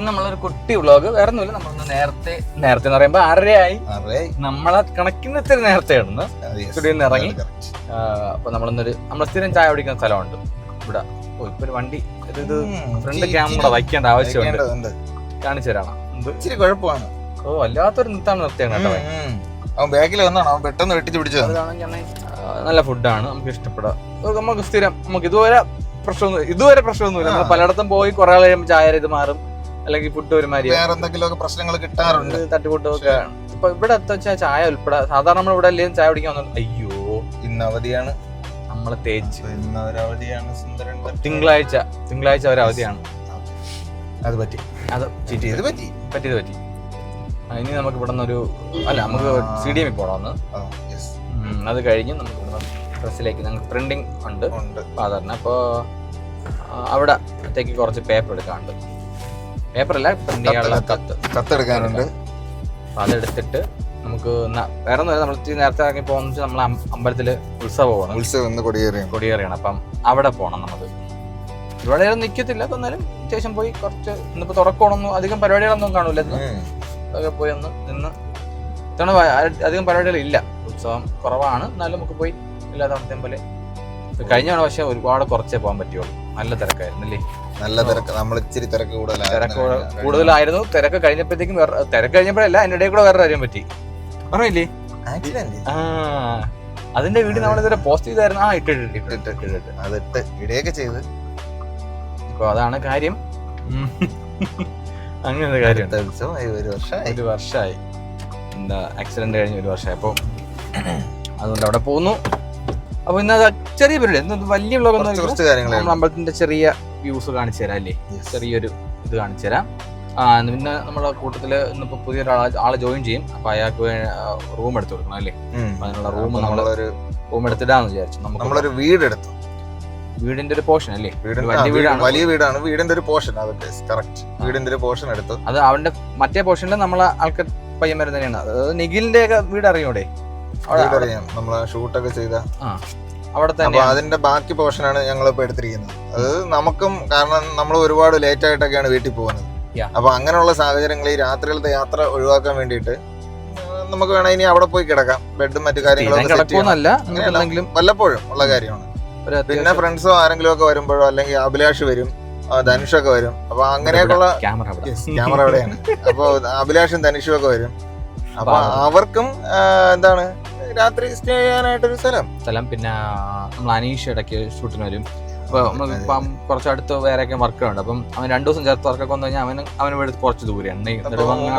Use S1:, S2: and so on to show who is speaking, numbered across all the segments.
S1: നമ്മളൊരു കുട്ടി വ്ളോഗ് വേറെ ഒന്നുമില്ല. നമ്മളൊന്ന് നേരത്തെ എന്ന് പറയുമ്പോ 6:30 നമ്മളെ കണക്കിന് ഇത്തിരി നേരത്തെ ഇടുന്നു സ്റ്റുഡിയോയിൽ നിന്ന് ഇറങ്ങി. അപ്പൊ നമ്മൾ സ്ഥിരം ചായ കുടിക്കുന്ന സ്ഥലമുണ്ട് ഇവിടെ. ഇപ്പൊ ഒരു വണ്ടി ഇത് ഫ്രണ്ട് ക്യാമറ വയ്ക്കേണ്ട ആവശ്യമുണ്ട്. കാണിച്ചു തരാണ്.
S2: ഇച്ചിരി കുഴപ്പമാണ്.
S1: വല്ലാത്തൊരു നിർത്താണ് നിർത്തിയാണ് കേട്ടോ.
S2: അവൻ ബാക്കിൽ വന്നാണ്, അവൻ പെട്ടെന്ന് വെട്ടിച്ച് പിടിച്ചത്.
S1: നല്ല ഫുഡാണ്, നമുക്ക് ഇഷ്ടപ്പെടാം. നമുക്ക് സ്ഥിരം നമുക്ക് ഇതുവരെ പ്രശ്നമൊന്നുമില്ല. നമ്മൾ പലയിടത്തും പോയി കുറെ ആൾ കഴിയുമ്പോൾ ചായ ഇത് മാറും, അല്ലെങ്കിൽ ഫുഡ് ഒരുമാതിരി
S2: വേറെ എന്തെങ്കിലുമൊക്കെ പ്രശ്നങ്ങൾ കിട്ടാറുണ്ട്,
S1: തട്ടിക്കൂട്ടും ഒക്കെ. ഇപ്പൊ ഇവിടെ വെച്ചാൽ ചായ ഉൾപ്പെടെ സാധാരണ നമ്മൾ ഇവിടെ അല്ലെങ്കിൽ ചായ കുടിക്കാൻ വന്നു. അയ്യോ
S2: ഇന്ന് അവധിയാണ്,
S1: നമ്മളെ തേച്ച്.
S2: ഇന്ന് അവധിയാണ്.
S1: തിങ്കളാഴ്ച ഒരു അവധിയാണ്.
S2: അത് പറ്റി.
S1: ഇനി നമുക്ക് ഇവിടെ നിന്ന് നമുക്ക് CDM പോകണമെന്ന്. അത് കഴിഞ്ഞ് നമുക്ക് ഇവിടെ ഡ്രസ്സിലേക്ക് ഞങ്ങൾക്ക് പ്രിന്റിങ് ഉണ്ട് സാധാരണ. അപ്പോൾ അവിടെ അത്തേക്ക് കുറച്ച് പേപ്പർ എടുക്കാനുണ്ട്. പേപ്പറല്ല, പ്രിന്റ് ചെയ്യാനുള്ള
S2: കത്തെടുക്കാനുണ്ട്.
S1: അപ്പോൾ അതെടുത്തിട്ട് നമുക്ക് വേറെ ഒന്നുമില്ല. നമ്മൾ നേരത്തെ ഇറങ്ങി പോകുന്ന വെച്ചാൽ നമ്മൾ അമ്പലത്തില് ഉത്സവമാണ്, കൊടിയേറിയാണ്. അപ്പം അവിടെ പോകണം. നമുക്ക് ഒരുപാട് നേരം നിൽക്കത്തില്ല, എന്നാലും അത്യാവശ്യം പോയി കുറച്ച് ഇന്നിപ്പോൾ തുറക്കണമെന്നും അധികം പരിപാടികളൊന്നും കാണൂല. അതൊക്കെ പോയി നിന്ന് ഇത്തവണ അധികം പരിപാടികളില്ല, ഉത്സവം കുറവാണ്. എന്നാലും നമുക്ക് പോയി എല്ലാ തവണത്തെയും പോലെ. കഴിഞ്ഞ പക്ഷെ ഒരുപാട് കുറച്ചേ പോകാൻ പറ്റുള്ളൂ. നല്ല തിരക്കായിരുന്നല്ലേ?
S2: നല്ല തിരക്ക്. നമ്മൾ ഇച്ചിരി തിരക്ക്
S1: കൂടുതലായിരുന്നു. തിരക്ക് കഴിഞ്ഞപ്പോഴത്തേക്കും തിരക്ക് കഴിഞ്ഞപ്പോഴല്ല, അതിന്റെ ഇടയിൽ കൂടെ വേറെ കാര്യം പറ്റി. പറഞ്ഞില്ലേ അതിന്റെ വീഡിയോ നമ്മളിതുവരെ പോസ്റ്റ് ചെയ്തായിരുന്നു.
S2: അതിട്ട് ഇടയൊക്കെ ചെയ്ത്.
S1: അപ്പൊ അതാണ് കാര്യം. അങ്ങനെ കാര്യം. ഒരു വർഷമായി എന്താ ആക്സിഡന്റ് കഴിഞ്ഞ് 1 വർഷമായി. അപ്പോൾ അതുകൊണ്ട് അവിടെ പോകുന്നു. അപ്പൊ ഇന്നത് ചെറിയ പരിപാടി, വലിയ വ്ലോഗ് ഒന്നും. അമ്പലത്തിന്റെ ചെറിയ വ്യൂസ് കാണിച്ചു തരാം അല്ലേ? ചെറിയൊരു ഇത് കാണിച്ചു തരാം. പിന്നെ നമ്മുടെ കൂട്ടത്തില് ഇന്നിപ്പോ പുതിയൊരാള് ജോയിൻ ചെയ്യും. അപ്പൊ അയാൾക്ക് റൂം എടുത്തു കൊടുക്കണം അല്ലേ? അതിനുള്ള റൂം എടുത്തിടാന്ന് വിചാരിച്ചു.
S2: നമ്മളൊരു വീടെടുത്തു.
S1: വീടിന്റെ ഒരു പോർഷൻ അല്ലേ?
S2: വലിയ വീടാണ്, വീടിന്റെ ഒരു പോർഷൻ. വീടിന്റെ ഒരു പോർഷൻ എടുത്തു.
S1: അത് അവന്റെ മറ്റേ പോർഷനിൽ നമ്മളെ ആൾക്കാർ പയ്യന്മാർ തന്നെയാണ്. അതായത് നിഖിലിന്റെ ഒക്കെ വീട് അറിയൂടെ?
S2: അറിയാം, നമ്മളെ ഷൂട്ടൊക്കെ ചെയ്ത
S1: അവിടെ തന്നെ.
S2: അപ്പൊ അതിന്റെ ബാക്കി പോർഷനാണ് ഞങ്ങൾ ഇപ്പൊ എടുത്തിരിക്കുന്നത്. അത് നമുക്കും, കാരണം നമ്മൾ ഒരുപാട് ലേറ്റ് ആയിട്ടൊക്കെയാണ് വീട്ടിൽ പോകുന്നത്. അപ്പൊ അങ്ങനെയുള്ള സാഹചര്യങ്ങളിൽ രാത്രിയിലത്തെ യാത്ര ഒഴിവാക്കാൻ വേണ്ടിയിട്ട് നമുക്ക് വേണം ഇനി അവിടെ പോയി കിടക്കാം. ബെഡും മറ്റു കാര്യങ്ങളും വല്ലപ്പോഴും ഉള്ള കാര്യമാണ്. പിന്നെ ഫ്രണ്ട്സോ ആരെങ്കിലും ഒക്കെ വരുമ്പോഴോ, അല്ലെങ്കിൽ അഭിലാഷ് വരും, ധനുഷൊക്കെ വരും. അപ്പൊ അങ്ങനെയൊക്കെയുള്ള ക്യാമറ അവിടെയാണ്. അപ്പൊ അഭിലാഷും ധനുഷും ഒക്കെ വരും. അപ്പൊ അവർക്കും എന്താണ് രാത്രി സ്റ്റേ ചെയ്യാനായിട്ടൊരു സ്ഥലം.
S1: പിന്നെ നമ്മൾ അനീഷ് ഇടയ്ക്ക് ഷൂട്ടിന് വരും. ഇപ്പം കുറച്ചടുത്ത് വേറെയൊക്കെ വർക്കുണ്ട്. അപ്പം അവൻ 2 ദിവസം ചേർത്ത് വർക്കൊക്കെ വന്നു കഴിഞ്ഞാൽ അവന് ഇവിടെ കുറച്ച് ദൂരെയാണ്.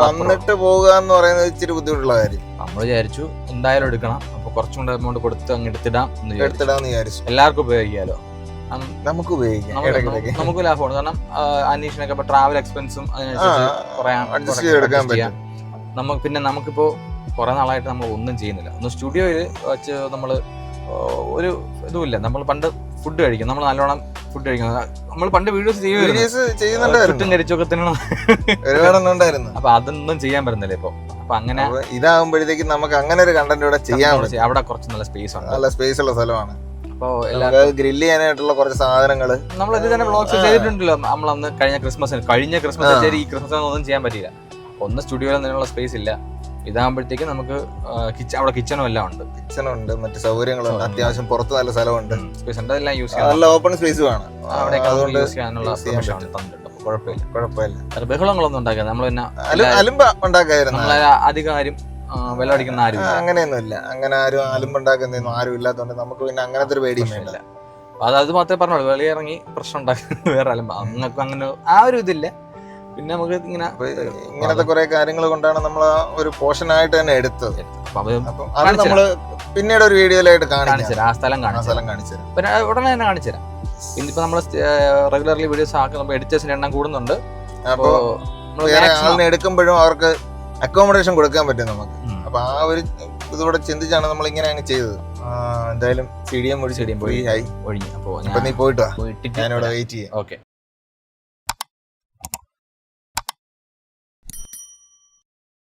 S2: വന്നിട്ട് പോകുക എന്ന് പറയുന്നത് ഇച്ചിരി ബുദ്ധിമുട്ടുള്ള കാര്യം.
S1: നമ്മൾ വിചാരിച്ചു എന്തായാലും എടുക്കണം. അപ്പൊ കുറച്ചും കൂടെ എമൗണ്ട് കൊടുത്ത് അങ്ങ് എടുത്തിടാന്ന് വിചാരിച്ചു. എല്ലാവർക്കും ഉപയോഗിക്കാമല്ലോ,
S2: നമുക്ക് ഉപയോഗിക്കാം,
S1: നമുക്ക് ലാഭമാണ്. കാരണം അനീഷിനൊക്കെ ഇപ്പൊ ട്രാവൽ എക്സ്പെൻസും അതിനനുസരിച്ച് പിന്നെ നമുക്കിപ്പോ കുറെ നാളായിട്ട് നമ്മൾ ഒന്നും ചെയ്യുന്നില്ല. ഒന്ന് സ്റ്റുഡിയോയിൽ വെച്ച് നമ്മള് ഒരു ഇതുമില്ല. നമ്മൾ പണ്ട് ഫുഡ് കഴിക്കും, നമ്മൾ നല്ലോണം ഫുഡ് കഴിക്കുന്നത്. നമ്മൾ പണ്ട് വീഡിയോസ്
S2: ചെയ്യുന്നുണ്ടായിരുന്നു.
S1: അപ്പൊ അതൊന്നും ചെയ്യാൻ പറ്റുന്നില്ല ഇപ്പൊ. അപ്പൊ അങ്ങനെ
S2: ഇതാകുമ്പോഴത്തേക്കും നമുക്ക് അങ്ങനെ ഒരു കണ്ടന്റ് ഇവിടെ ചെയ്യാൻ പറ്റും.
S1: അവിടെ കുറച്ച് നല്ല സ്പേസ് ഉണ്ട്,
S2: നല്ല സ്പേസ് ഉള്ള സ്ഥലമാണ്.
S1: അപ്പൊ
S2: ഗ്രില്ല് ചെയ്യാനായിട്ടുള്ള കുറച്ച് സാധനങ്ങള്
S1: നമ്മൾ ഇത് തന്നെ വ്ളോഗ്സ് ചെയ്തിട്ടുണ്ടല്ലോ. നമ്മളന്ന് കഴിഞ്ഞ ക്രിസ്മസിന് ഈ ക്രിസ്മസിന് ഒന്നും ചെയ്യാൻ പറ്റിയില്ല. ഒന്ന് സ്റ്റുഡിയോയിൽ അതിനുള്ള സ്പേസ് ഇല്ല. ഇതാകുമ്പോഴത്തേക്കും നമുക്ക് അവിടെ കിച്ചണും എല്ലാം ഉണ്ട്.
S2: കിച്ചണുണ്ട്, മറ്റു സൗകര്യങ്ങളുണ്ട്, അത്യാവശ്യം പുറത്ത് നല്ല സ്ഥലമുണ്ട്,
S1: സ്പേസ് ഉണ്ട്. അതെല്ലാം യൂസ് ചെയ്യാൻ
S2: നല്ല ഓപ്പൺ സ്പേസ് വേണം.
S1: അവിടെ യൂസ് ചെയ്യാനുള്ള കുഴപ്പമില്ല. ബഹളങ്ങളൊന്നും ഉണ്ടാക്കിയത് നമ്മൾ പിന്നെ
S2: അലുമ്പ ഉണ്ടാക്കായിരുന്നു.
S1: നമ്മളെ അധികം ആരും വെള്ളമടിക്കുന്ന ആരും
S2: അങ്ങനെയൊന്നുമില്ല. അങ്ങനെ ആരും അലുമ്പുണ്ടാക്കുന്നൊന്നും ആരും ഇല്ലാത്തതുകൊണ്ട് നമുക്ക് പിന്നെ അങ്ങനത്തെ ഒരു പേടിയും വേണ്ട.
S1: അത് മാത്രമേ പറഞ്ഞോളൂ. വെളിയിറങ്ങി പ്രശ്നം ഉണ്ടാക്കുന്നത് വേറെ അലുമ്പ അങ്ങക്ക് അങ്ങനെ ആ ഒരു ഇതില്ല. പിന്നെ നമുക്ക്
S2: ഇങ്ങനത്തെ കുറെ കാര്യങ്ങൾ കൊണ്ടാണ് നമ്മൾ ഒരു പോർഷനായിട്ട് തന്നെ എടുത്തത്. അത് നമ്മള് പിന്നീട് ഒരു വീഡിയോയിലായിട്ട്
S1: കാണിച്ചുതരാം. ആ സ്ഥലം കാണിച്ചുതരാം, ഉടനെ തന്നെ കാണിച്ചുതരാം. ഇന്നിപ്പോ നമ്മള് റെഗുലർലി വീഡിയോസ് ആക്കുമ്പോൾ എഡിറ്റേഴ്സിന്റെ എണ്ണം കൂടുന്നുണ്ട്.
S2: അപ്പോ ആളിനെ എടുക്കുമ്പോഴും അവർക്ക് അക്കോമഡേഷൻ കൊടുക്കാൻ പറ്റും നമുക്ക്. അപ്പൊ ആ ഒരു ഇതോടെ ചിന്തിച്ചാണ് നമ്മൾ ഇങ്ങനെ അങ്ങ് ചെയ്തത്. എന്തായാലും CDM പോയി ഒഴിഞ്ഞു. അപ്പൊ നീ പോയിട്ട് ഞാനിവിടെ വെയിറ്റ് ചെയ്യാം.
S1: ഓക്കെ.